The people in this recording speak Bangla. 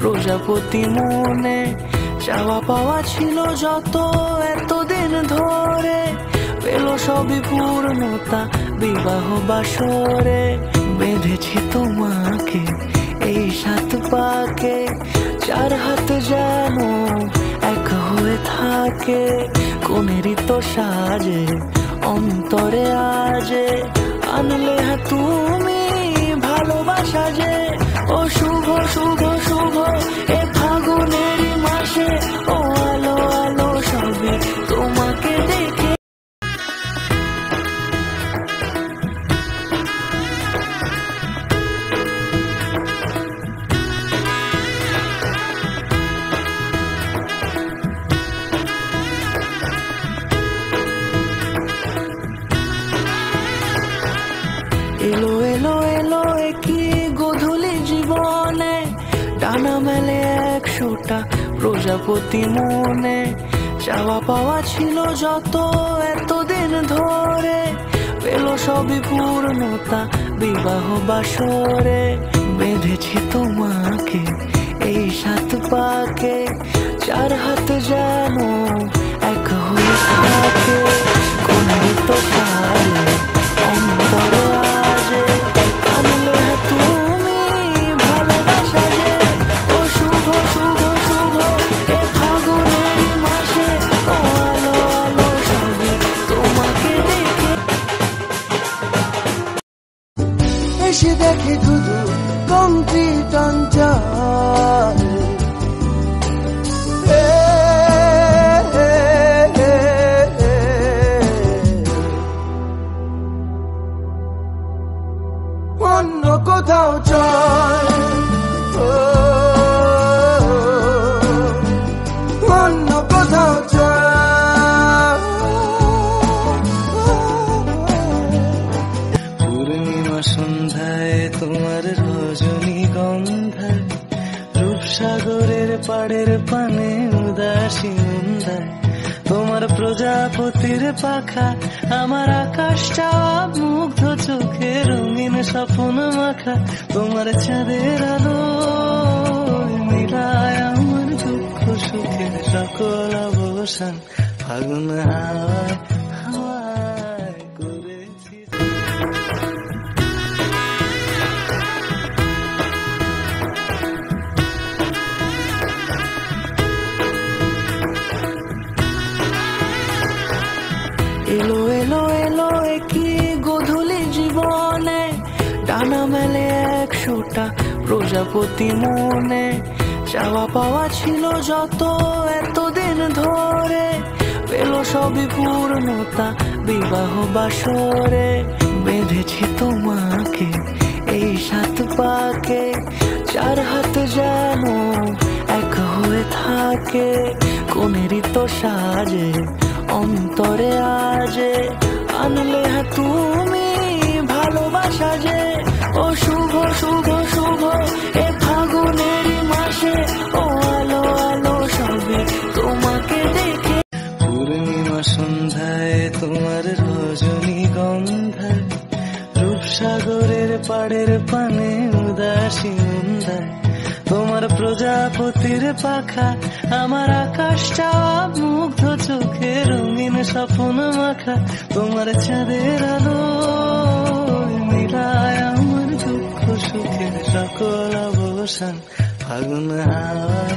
প্রজাপতি মনে চাওয়া পাওয়া ছিল যত এতদিন ধরে, পেল সবই পূর্ণতা বিবাহ বাসরে। বেঁধেছি তোমাকে এই 7 পাকে, 4 হাত যেন এক হয়ে থাকে। কোনেরই তো সাজে অন্তরে আজে, আনলে তুমি ভালোবাসা যে। ও শুভ শুভ শুভ এ ফাগুনেরই মাসে, ও আলো আলো সবে তোমাকে দেখে। এলো এলো এলো কি গোধূলি জীবনে, ডানা মেলে 100টা প্রজাপতি মনে। চাওয়া পাওয়া ছিল যত এতদিন ধরে, পেল সবই পূর্ণতা বিবাহ বাসরে। বেঁধেছি তোমাকে এই 7 পাকে, 4 হাত যেন এক হয়ে থাকে। কোনেরই তো সাজে অন্তরে আজে, আনলে তুমি ভালোবাসা যে। ও শুভ শুভ শুভ এ ফাগুনেরই মাসে, ও আলো আলো সবে তোমাকে দেখে। এসে দেখে ধুধু কমতি চঞ্চল, অন্য কোথাও চল, অন্য কোথাও চল। পূর্ণিমা সন্ধ্যায় তোমার রজনীগন্ধায়, রূপসাগরের পাড়ের পানে উদাসী মন্দায়। তোমার প্রজাপতির পাখা, আমার আকাশটা মুগ্ধ চোখে রঙিন স্বপ্ন মাখা। তোমার চাঁদের আলো মিলায় আমার দুঃখ সুখের সকল অবসান। ফাগুন হাওয়ায় হাওয়ায় করেছি। এলো এলো এলো কি গোধূলি জীবনে, ডানা মেলে 100টা প্রজাপতি মনে। চাওয়া পাওয়া ছিল যত এতদিন ধরে, পেল সবই পূর্ণতা বিবাহ বাসরে। বেঁধেছি তোমাকে এই 7 পাকে, 4 হাত যেন এক হয়ে থাকে। কোনেরই তো সাজে অন্তরে আজে, আনলে তুমি ভালোবাসা যে। ও শুভ শুভ শুভ এ ফাগুনেরই মাসে, ও আলো আলো সবে তোমাকে দেখে। পূর্ণিমা সন্ধ্যায় তোমার রজনীগন্ধায়, রূপসাগরের পাড়ের পানে উদাসী মন্দায়। তোমার প্রজাপতির পাখা, আমার আকাশটা মুগ্ধ চোখে রঙিন স্বপ্ন মাখা। তোমার চাঁদের আলো মিলায় আমার দুঃখ সুখের সকল অবসান। ফাগুন হাওয়ায়